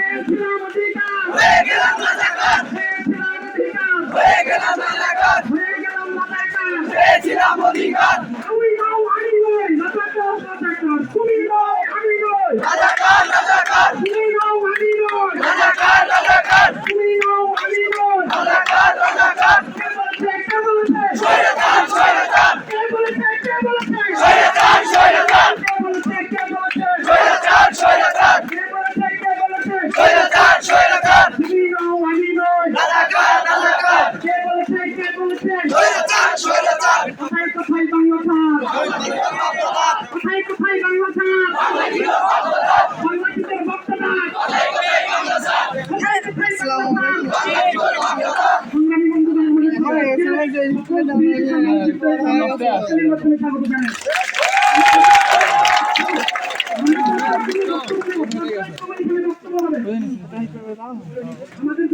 পেয়েছিলাম অধিকার, হয়ে গেলাম রাজাকার, পেয়েছিলাম অধিকার, হয়ে গেলাম রাজাকার, হয়ে গেলাম রাজাকার। পেয়েছিলাম অধিকার। আমি নও, আমি নই, রাজাকার রাজাকার, তুমি নও, আমি নই, রাজাকার রাজাকার, তুমি নও, আমি নই, রাজাকার রাজাকার, তুমি নও, আমি নই। রাজাকার রাজাকার। কে বলেছে, কে বলেছে, স্বৈরাচার স্বৈরাচার, কে বলেছে, কে বলেছে, স্বৈরাচার স্বৈরাচার, কে বলেছে, কে বলেছে, স্বৈরাচার স্বৈরাচার, কে বলেছে, কে বলেছে, স্বৈরাচার স্বৈরাচার, তুমি নও, আমি নই, রাজাকার রাজাকার, কে বলেছে, কে বলেছে। স্বৈরাচার স্বৈরাচার। কোথায় কোথায় বাংলা ছাড়, কোথায় কোথায় বাংলা ছাড়, বাংলাদেশের বক্তব্য, কোথায় কোথায় বাংলা ছাড়। সংগ্রামী বন্ধুগণ, আমাদের নির্বাচনে স্বাগত জানাই। আমাদের